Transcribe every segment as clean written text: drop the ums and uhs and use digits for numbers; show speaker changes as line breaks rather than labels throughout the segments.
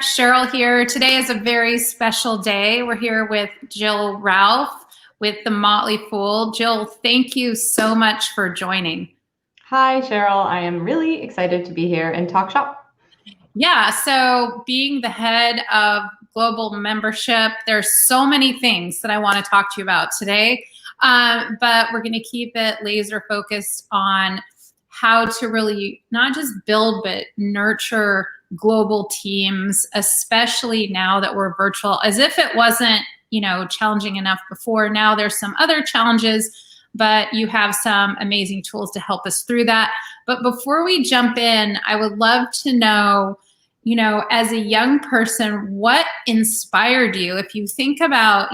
Sheryl here. Today is a very special day. We're here with Jill Ralph with the Motley Fool. Jill, thank you so much for joining.
Hi, Sheryl. I am really excited to be here and talk shop.
Yeah, so being the head of global membership, there's so many things that I want to talk to you about today, but we're going to keep it laser focused on how to really not just build, but nurture global teams, especially now that we're virtual, as if it wasn't, challenging enough before. Now there's some other challenges, but you have some amazing tools to help us through that. But before we jump in, I would love to know, as a young person, what inspired you? If you think about,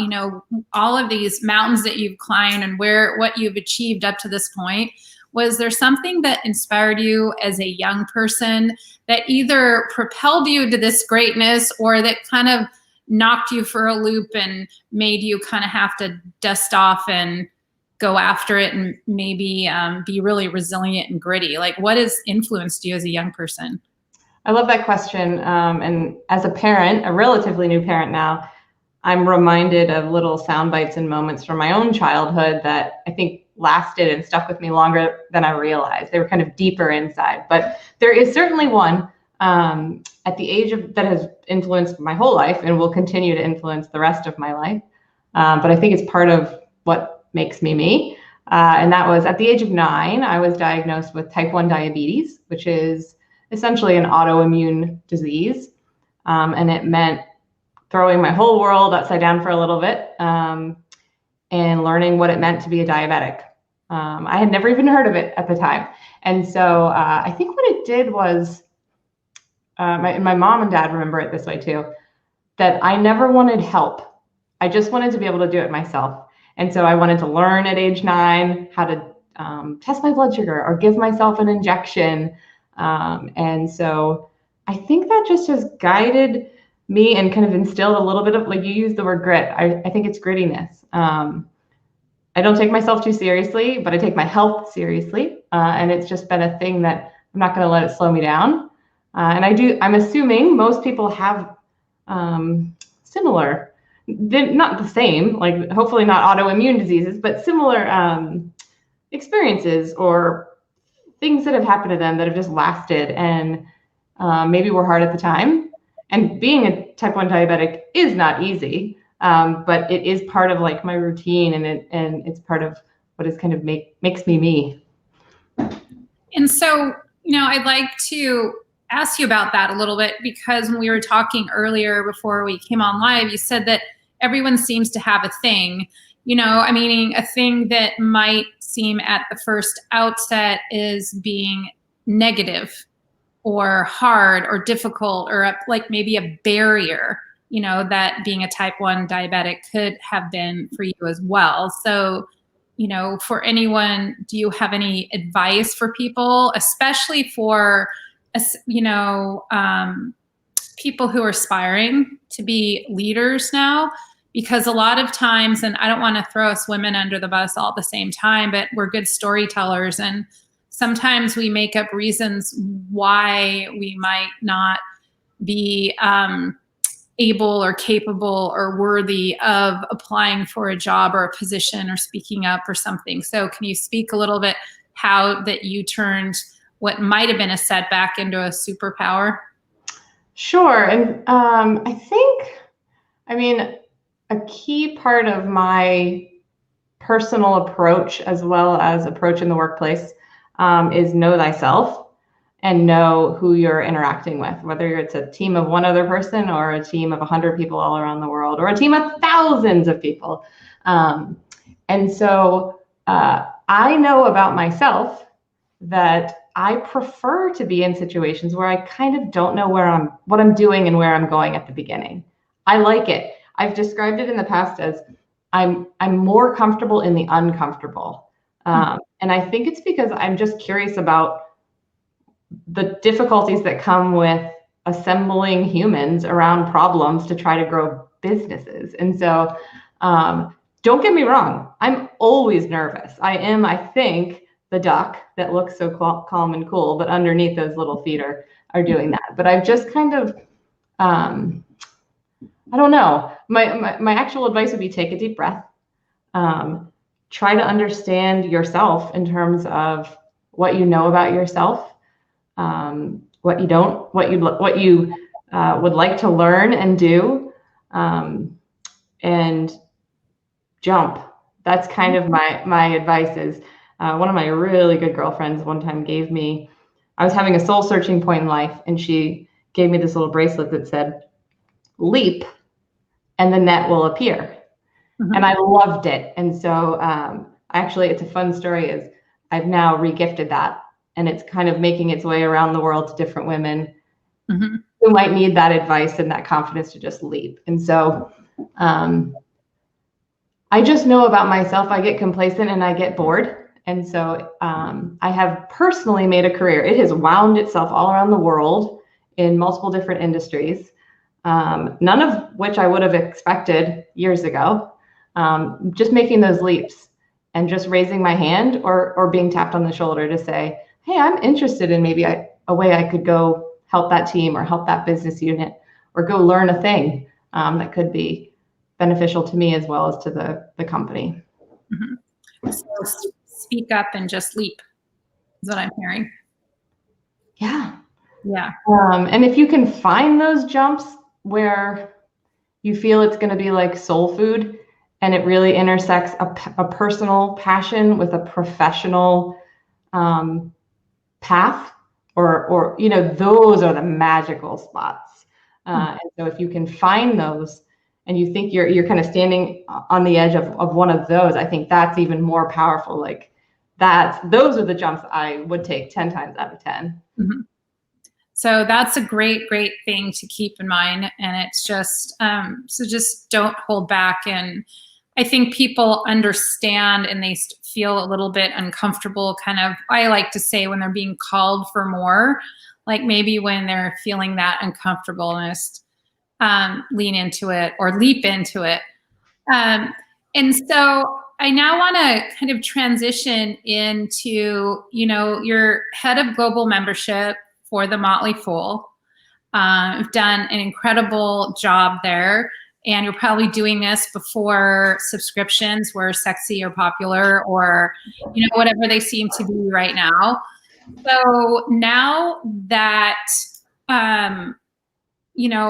all of these mountains that you've climbed and what you've achieved up to this point, was there something that inspired you as a young person that either propelled you to this greatness or that kind of knocked you for a loop and made you kind of have to dust off and go after it and maybe be really resilient and gritty? Like, what has influenced you as a young person?
I love that question. And as a parent, a relatively new parent now, I'm reminded of little sound bites and moments from my own childhood that I think lasted and stuck with me longer than I realized. They were kind of deeper inside. But there is certainly one at the age that has influenced my whole life and will continue to influence the rest of my life. But I think it's part of what makes me me. And that was at the age of 9, I was diagnosed with type 1 diabetes, which is essentially an autoimmune disease. And it meant throwing my whole world upside down for a little bit and learning what it meant to be a diabetic. I had never even heard of it at the time. And so I think what it did was, my mom and dad remember it this way too, that I never wanted help. I just wanted to be able to do it myself. And so I wanted to learn at age 9 how to test my blood sugar or give myself an injection. And so I think that just has guided me and kind of instilled a little bit of, like you used the word grit. I think it's grittiness. I don't take myself too seriously, but I take my health seriously. And it's just been a thing that I'm not going to let it slow me down. And I'm assuming most people have similar, not the same, like hopefully not autoimmune diseases, but similar experiences or things that have happened to them that have just lasted and maybe were hard at the time. And being a type 1 diabetic is not easy, but it is part of like my routine, and it's part of what is kind of makes me me.
And so, I'd like to ask you about that a little bit, because when we were talking earlier before we came on live, you said that everyone seems to have a thing, meaning a thing that might seem at the first outset is being negative or hard or difficult or like maybe a barrier, that being a type 1 diabetic could have been for you as well. So, for anyone, do you have any advice for people, especially for, people who are aspiring to be leaders now? Because a lot of times, and I don't want to throw us women under the bus all at the same time, but we're good storytellers, and sometimes we make up reasons why we might not be able or capable or worthy of applying for a job or a position or speaking up or something. So can you speak a little bit how that you turned what might have been a setback into a superpower?
Sure. And I mean, a key part of my personal approach, as well as approach in the workplace, is know thyself and know who you're interacting with, whether it's a team of one other person or a team of 100 people all around the world or a team of thousands of people. And so I know about myself that I prefer to be in situations where I kind of don't know what I'm doing and where I'm going at the beginning. I like it. I've described it in the past as I'm more comfortable in the uncomfortable. And I think it's because I'm just curious about the difficulties that come with assembling humans around problems to try to grow businesses. And so don't get me wrong, I'm always nervous. I think, the duck that looks so calm and cool, but underneath those little feet are doing that. But I've just kind of I don't know. My actual advice would be take a deep breath. Try to understand yourself in terms of what you know about yourself, what you don't, what you would like to learn and do, and jump. That's kind of my advice. Is one of my really good girlfriends one time gave me, I was having a soul searching point in life, and she gave me this little bracelet that said, leap and the net will appear. Mm-hmm. And I loved it. And so actually, it's a fun story, is I've now regifted that, and it's kind of making its way around the world to different women mm-hmm. who might need that advice and that confidence to just leap. And so I just know about myself, I get complacent and I get bored. And so I have personally made a career. It has wound itself all around the world in multiple different industries, none of which I would have expected years ago. Just making those leaps and just raising my hand or being tapped on the shoulder to say, hey, I'm interested in maybe a way I could go help that team or help that business unit or go learn a thing that could be beneficial to me as well as to the company.
Mm-hmm. So speak up and just leap is what I'm hearing.
Yeah.
Yeah.
And if you can find those jumps where you feel it's going to be like soul food and it really intersects a personal passion with a professional path, or those are the magical spots. And so if you can find those and you think you're kind of standing on the edge of one of those, I think that's even more powerful. Like those are the jumps I would take 10 times out of 10.
Mm-hmm. So that's a great thing to keep in mind. And it's just, so just don't hold back. And I think people understand and they feel a little bit uncomfortable, kind of, I like to say, when they're being called for more, like maybe when they're feeling that uncomfortableness, lean into it or leap into it. And so I now want to kind of transition into, you're head of global membership for the Motley Fool. You've done an incredible job there, and you're probably doing this before subscriptions were sexy or popular or, whatever they seem to be right now. So now that,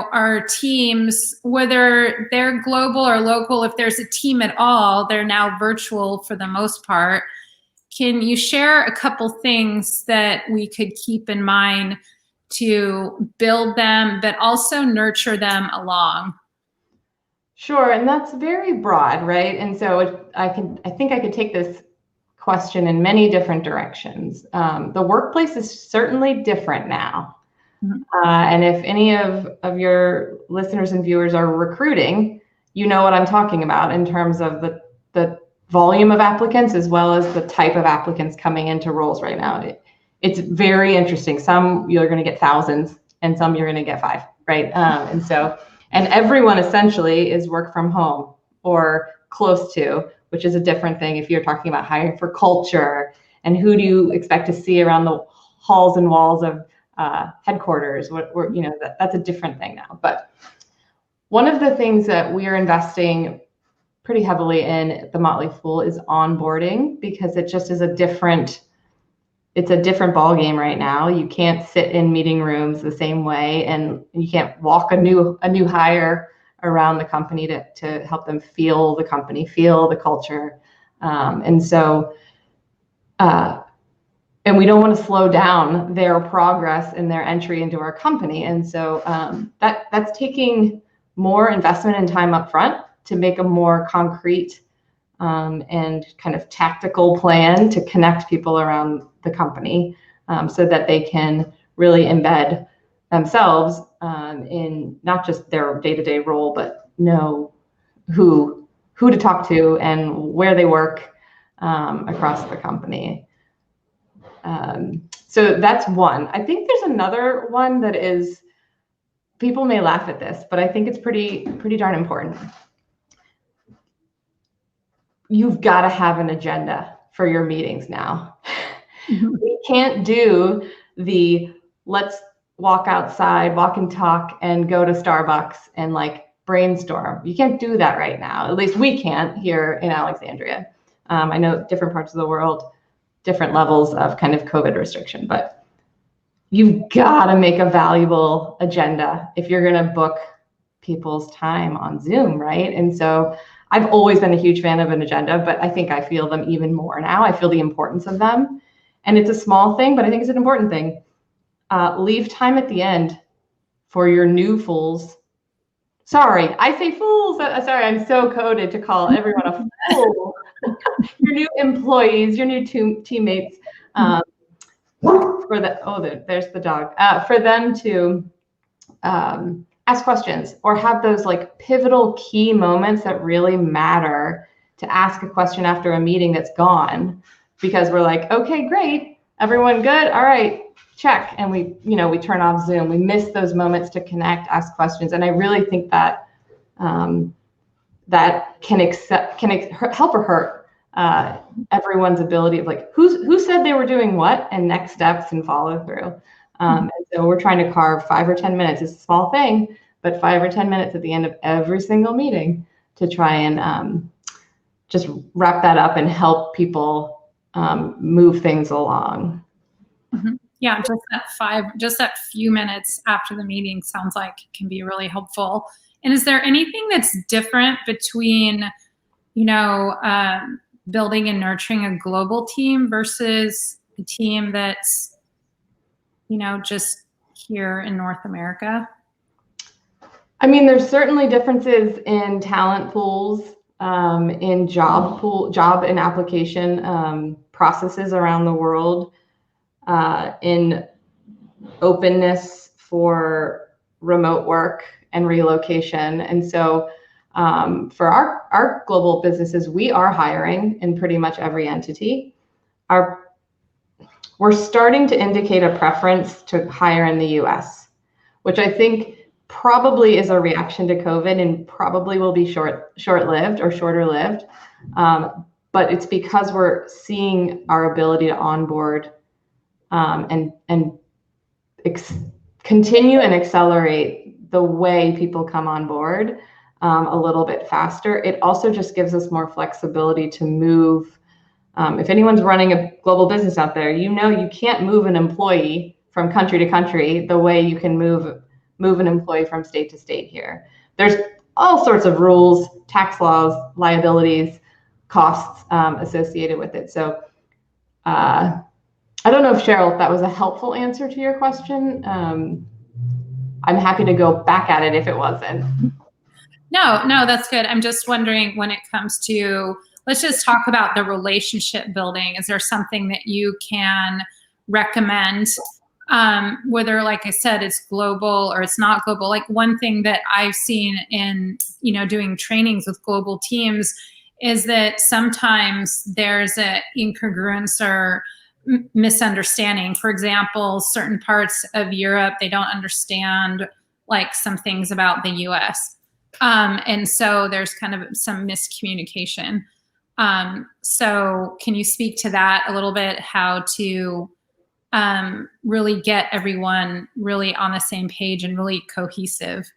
our teams, whether they're global or local, if there's a team at all, they're now virtual for the most part. Can you share a couple things that we could keep in mind to build them, but also nurture them along?
Sure, and that's very broad, right? And so I think I could take this question in many different directions. The workplace is certainly different now. Mm-hmm. And if any of your listeners and viewers are recruiting, you know what I'm talking about in terms of the volume of applicants as well as the type of applicants coming into roles right now. It's very interesting. Some you're going to get thousands and some you're going to get 5, right? And everyone essentially is work from home or close to, which is a different thing if you're talking about hiring for culture and who do you expect to see around the halls and walls of headquarters. That's a different thing now. But one of the things that we are investing pretty heavily in at the Motley Fool is onboarding, because it just is a different ball game right now. You can't sit in meeting rooms the same way, and you can't walk a new hire around the company to help them feel the company, feel the culture. And we don't want to slow down their progress and their entry into our company. And so that's taking more investment and time up front to make a more concrete and kind of tactical plan to connect people around the company so that they can really embed themselves in not just their day-to-day role, but know who to talk to and where they work across the company. So that's one. I think there's another one that is, people may laugh at this, but I think it's pretty darn important. You've got to have an agenda for your meetings now. Mm-hmm. We can't do let's walk outside, walk and talk, and go to Starbucks and like brainstorm. You can't do that right now. At least we can't here in Alexandria. I know different parts of the world, different levels of kind of COVID restriction, but you've got to make a valuable agenda if you're going to book people's time on Zoom, right? And so I've always been a huge fan of an agenda, but I think I feel them even more now. I feel the importance of them. And it's a small thing, but I think it's an important thing. Leave time at the end for your new fools. Sorry, I say fools. Sorry, I'm so coded to call everyone a fool. Your new employees, your new teammates. There's the dog. For them to ask questions or have those like pivotal key moments that really matter, to ask a question after a meeting that's gone, because we're like, okay, great, everyone good, all right, check, and we turn off Zoom. We miss those moments to connect, ask questions, and I really think that that can help or hurt everyone's ability of like who said they were doing what, and next steps and follow through. And so we're trying to carve 5 or 10 minutes. It's a small thing, but 5 or 10 minutes at the end of every single meeting to try and just wrap that up and help people move things along.
Mm-hmm. Yeah, just that few minutes after the meeting sounds like it can be really helpful. And is there anything that's different between, building and nurturing a global team versus a team that's, just here in North America?
I mean, there's certainly differences in talent pools, in job and application processes around the world, in openness for remote work and relocation. And so for our global businesses, we are hiring in pretty much every entity. We're starting to indicate a preference to hire in the US, which I think probably is a reaction to COVID and probably will be short-lived or shorter-lived. But it's because we're seeing our ability to onboard and continue and accelerate the way people come on board a little bit faster. It also just gives us more flexibility to move. If anyone's running a global business out there, you can't move an employee from country to country the way you can move an employee from state to state here. There's all sorts of rules, tax laws, liabilities, costs associated with it. So I don't know if Sheryl, if that was a helpful answer to your question. I'm happy to go back at it if it wasn't.
No, that's good. I'm just wondering, when it comes to, let's just talk about the relationship building. Is there something that you can recommend, whether, like I said, it's global or it's not global? Like, one thing that I've seen in, doing trainings with global teams is that sometimes there's an incongruence or misunderstanding. For example, certain parts of Europe, they don't understand like some things about the US. And so there's kind of some miscommunication. So can you speak to that a little bit, how to really get everyone really on the same page and really cohesive?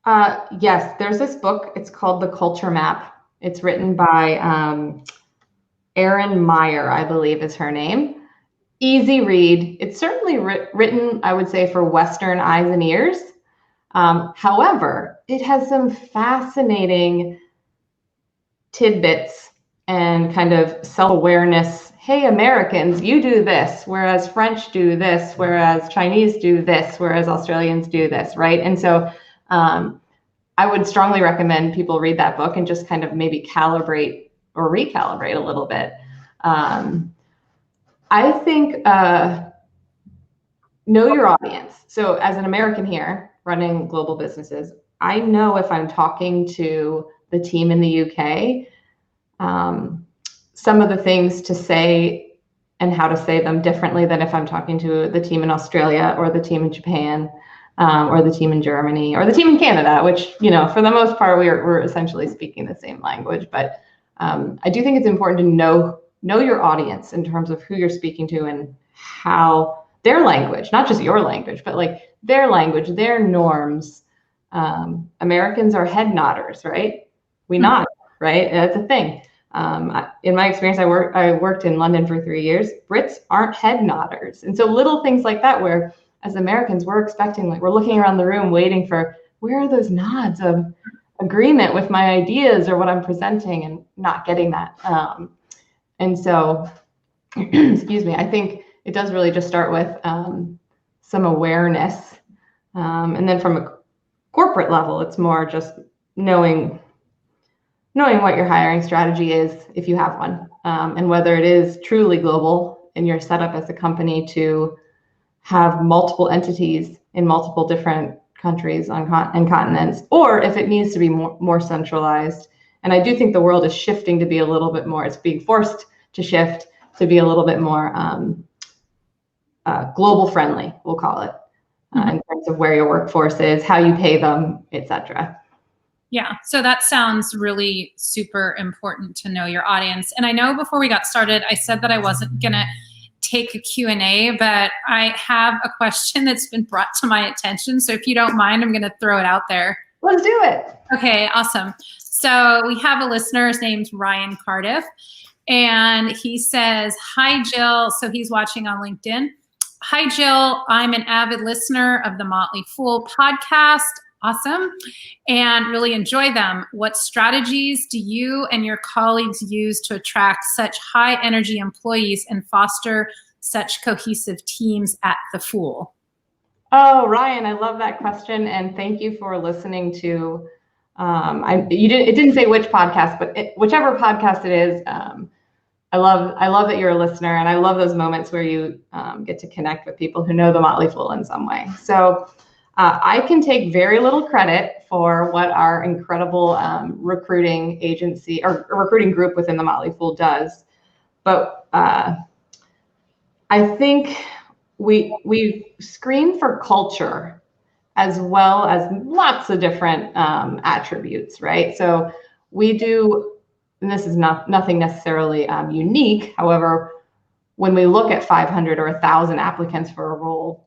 Yes, there's this book. It's called The Culture Map. It's written by Erin Meyer, I believe is her name. Easy read. It's certainly written, I would say, for Western eyes and ears. However, it has some fascinating tidbits and kind of self-awareness. Hey, Americans, you do this, whereas French do this, whereas Chinese do this, whereas Australians do this, right? And so I would strongly recommend people read that book and just kind of maybe calibrate or recalibrate a little bit. I think know your audience. So as an American here running global businesses, I know if I'm talking to the team in the UK, some of the things to say and how to say them differently than if I'm talking to the team in Australia or the team in Japan, or the team in Germany or the team in Canada, which, for the most part, we're essentially speaking the same language. But I do think it's important to know your audience in terms of who you're speaking to and how their language, not just your language, but like their language, their norms. Americans are head nodders, right? We nod, right? That's a thing. In my experience, I worked in London for 3 years. Brits aren't head nodders. And so little things like that, where as Americans, we're expecting, like, we're looking around the room waiting for, where are those nods of agreement with my ideas or what I'm presenting, and not getting that. And so, excuse me, I think it does really just start with some awareness. And then from a corporate level, it's more just knowing what your hiring strategy is, if you have one, and whether it is truly global and you're set up as a company to have multiple entities in multiple different countries and continents, or if it needs to be more centralized. And I do think the world is shifting to be a little bit more, it's being forced to shift to be a little bit more global friendly, we'll call it, in terms of where your workforce is, how you pay them, etc.
Yeah, so that sounds really super important to know your audience. And I know before we got started, I said that I wasn't going to take a Q&A, but I have a question that's been brought to my attention. So if you don't mind, I'm going to throw it out there.
Let's do it.
Okay, awesome. So we have a listener, his name's Ryan Cardiff, and he says, hi, Jill. So he's watching on LinkedIn. Hi, Jill. I'm an avid listener of the Motley Fool podcast. Awesome. And really enjoy them. What strategies do you and your colleagues use to attract such high energy employees and foster such cohesive teams at the Fool?
Oh, Ryan, I love that question. And thank you for listening to, it didn't say which podcast, but whichever podcast it is. I love that you're a listener, and I love those moments where you get to connect with people who know the Motley Fool in some way. So I can take very little credit for what our incredible recruiting agency or recruiting group within the Motley Fool does, but I think we screen for culture as well as lots of different attributes, right? So we do, and this is nothing necessarily unique. However, when we look at 500 or 1,000 applicants for a role,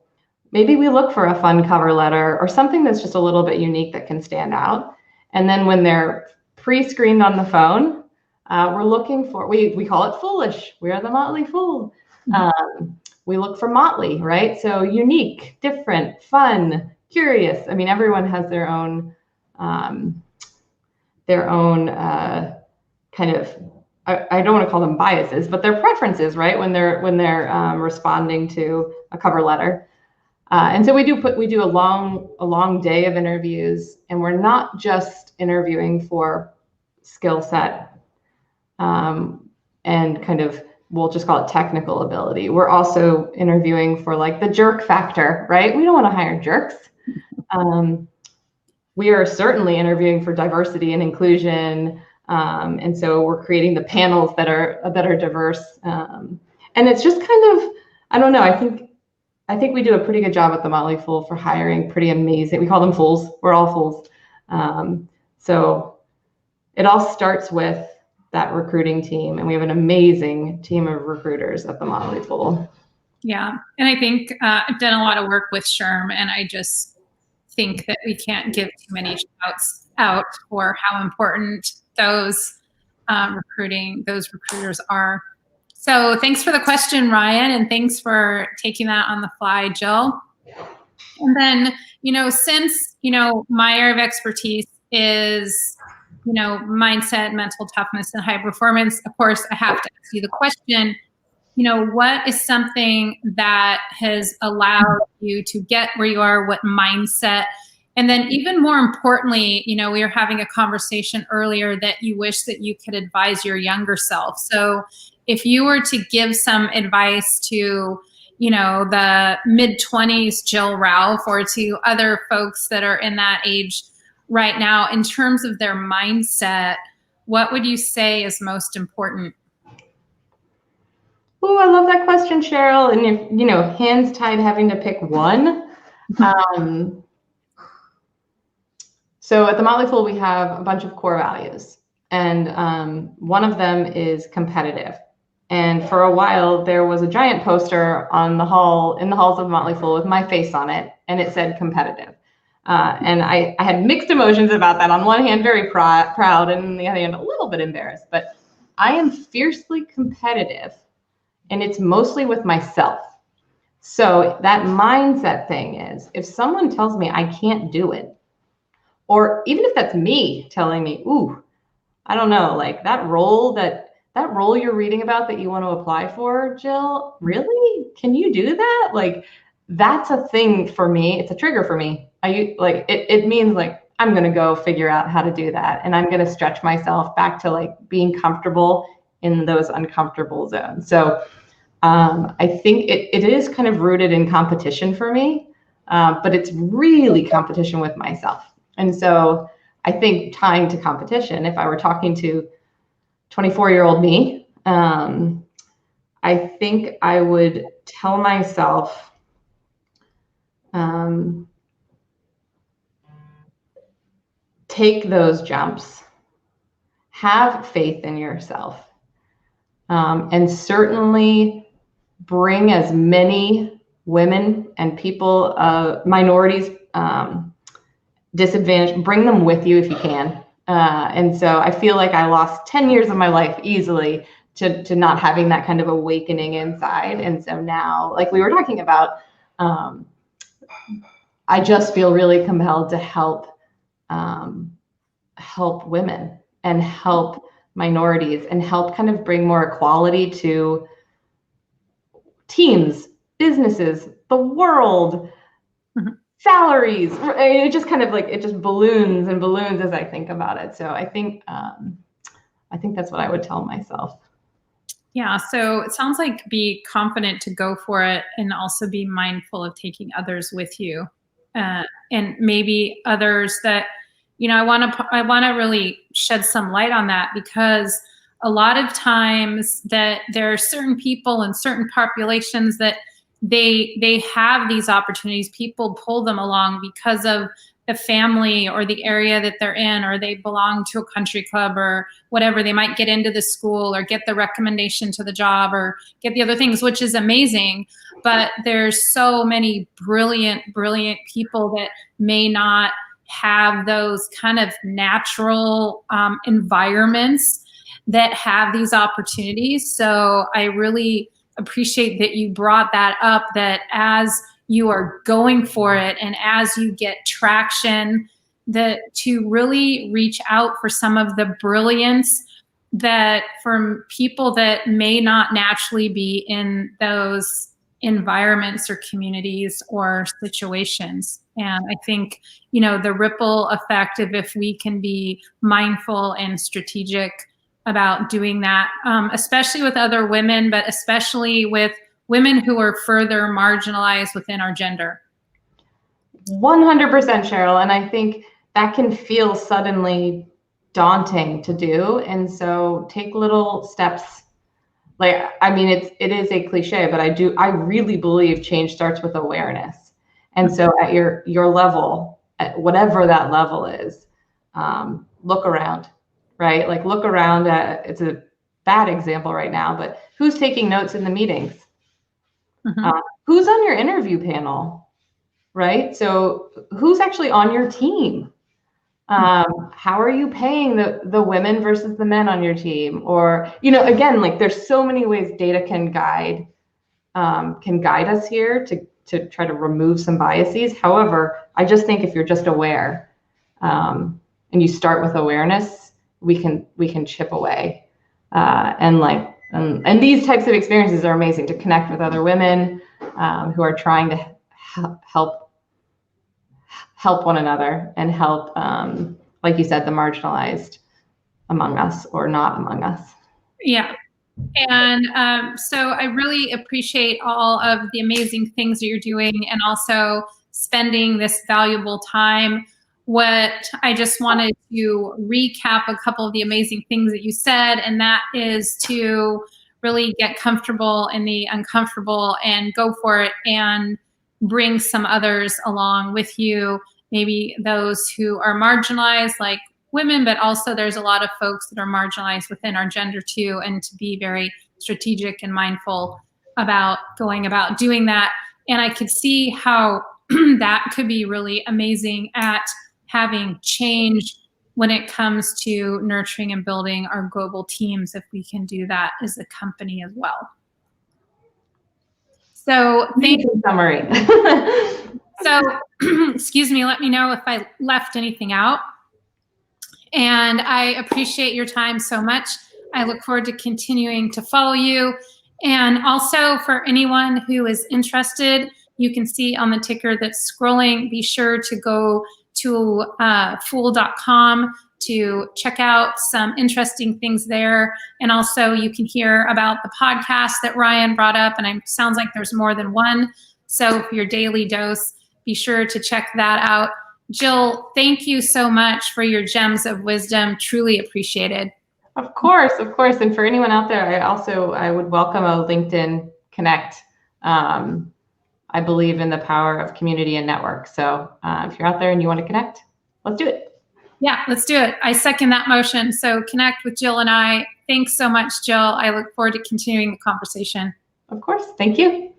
maybe we look for a fun cover letter or something that's just a little bit unique that can stand out. And then when they're pre-screened on the phone, we're looking for, we call it foolish. We are the Motley Fool. We look for motley, right? So unique, different, fun, curious. I mean, everyone has their own kind of, I don't want to call them biases, but their preferences, right? When they're responding to a cover letter. And so we do a long day of interviews, and we're not just interviewing for skill set and kind of, we'll just call it technical ability. We're also interviewing for like the jerk factor, right? We don't want to hire jerks. We are certainly interviewing for diversity and inclusion. And so we're creating the panels that are diverse. And it's just kind of, I don't know, I think we do a pretty good job at the Motley Fool for hiring pretty amazing. We call them fools. We're all fools. So it all starts with that recruiting team, and we have an amazing team of recruiters at the Motley Fool.
Yeah, and I think I've done a lot of work with Sherm, and I just think that we can't give too many shouts out for how important those recruiters are. So thanks for the question, Ryan, and thanks for taking that on the fly, Jill. And then, since, my area of expertise is, mindset, mental toughness, and high performance, of course, I have to ask you the question, what is something that has allowed you to get where you are, what mindset? And then even more importantly, we were having a conversation earlier that you wish that you could advise your younger self. So if you were to give some advice to, the mid-20s Jill Ralph, or to other folks that are in that age right now, in terms of their mindset, what would you say is most important?
Oh, I love that question, Sheryl. And if, hands tied having to pick one. So at the Motley Fool, we have a bunch of core values. And one of them is competitive. And for a while, there was a giant poster in the halls of Motley Fool with my face on it, and it said competitive. And I had mixed emotions about that. On one hand, very proud, and on the other hand, a little bit embarrassed. But I am fiercely competitive, and it's mostly with myself. So that mindset thing is, if someone tells me I can't do it, or even if that's me telling me, ooh, I don't know, like that role you're reading about that you want to apply for, Jill, really? Can you do that? Like, that's a thing for me. It's a trigger for me. It means like, I'm going to go figure out how to do that. And I'm going to stretch myself back to like being comfortable in those uncomfortable zones. So I think it is kind of rooted in competition for me, but it's really competition with myself. And so I think tying to competition, if I were talking to 24-year-old me, I think I would tell myself, take those jumps, have faith in yourself, and certainly bring as many women and people, minorities, disadvantaged, bring them with you if you can. And so I feel like I lost 10 years of my life easily to not having that kind of awakening inside. And so now, like we were talking about, I just feel really compelled to help women and help minorities and help kind of bring more equality to teams, businesses, the world, salaries. It just kind of like, it just balloons and balloons as I think about it. So I think that's what I would tell myself.
Yeah. So it sounds like be confident to go for it and also be mindful of taking others with you. And maybe others that, I want to really shed some light on that, because a lot of times that there are certain people and certain populations that they have these opportunities. People pull them along because of the family or the area that they're in, or they belong to a country club or whatever. They might get into the school or get the recommendation to the job or get the other things, which is amazing. But there's so many brilliant people that may not have those kind of natural environments that have these opportunities. So I really appreciate that you brought that up, that as you are going for it and as you get traction, that to really reach out for some of the brilliance that from people that may not naturally be in those environments or communities or situations. And I think, the ripple effect of if we can be mindful and strategic about doing that, especially with other women, but especially with women who are further marginalized within our gender.
100%, Sheryl. And I think that can feel suddenly daunting to do. And so take little steps. Like, I mean, it is a cliche, but I really believe change starts with awareness. And so at your level, at whatever that level is, look around, right? Like look around at, it's a bad example right now, but who's taking notes in the meetings? Who's on your interview panel, right? So who's actually on your team? How are you paying the women versus the men on your team? Or, again, like there's so many ways data can guide us here to try to remove some biases. However, I just think if you're just aware, and you start with awareness, we can chip away. And these types of experiences are amazing to connect with other women who are trying to help one another and help, like you said, the marginalized among us or not among us.
Yeah. And so I really appreciate all of the amazing things that you're doing and also spending this valuable time. What I just wanted to recap a couple of the amazing things that you said, and that is to really get comfortable in the uncomfortable and go for it and bring some others along with you, maybe those who are marginalized like women, but also there's a lot of folks that are marginalized within our gender too, and to be very strategic and mindful about going about doing that. And I could see how that could be really amazing at having change when it comes to nurturing and building our global teams, if we can do that as a company as well. So thank you.
Summary.
So, excuse me, let me know if I left anything out. And I appreciate your time so much. I look forward to continuing to follow you. And also for anyone who is interested, you can see on the ticker that's scrolling, be sure to go to fool.com to check out some interesting things there. And also you can hear about the podcast that Ryan brought up, and it sounds like there's more than one. So for your daily dose, be sure to check that out. Jill, thank you so much for your gems of wisdom. Truly appreciated.
Of course, of course. And for anyone out there, I would welcome a LinkedIn Connect. I believe in the power of community and network. So if you're out there and you want to connect, let's do it.
Yeah, let's do it. I second that motion. So connect with Jill and I. Thanks so much, Jill. I look forward to continuing the conversation.
Of course. Thank you.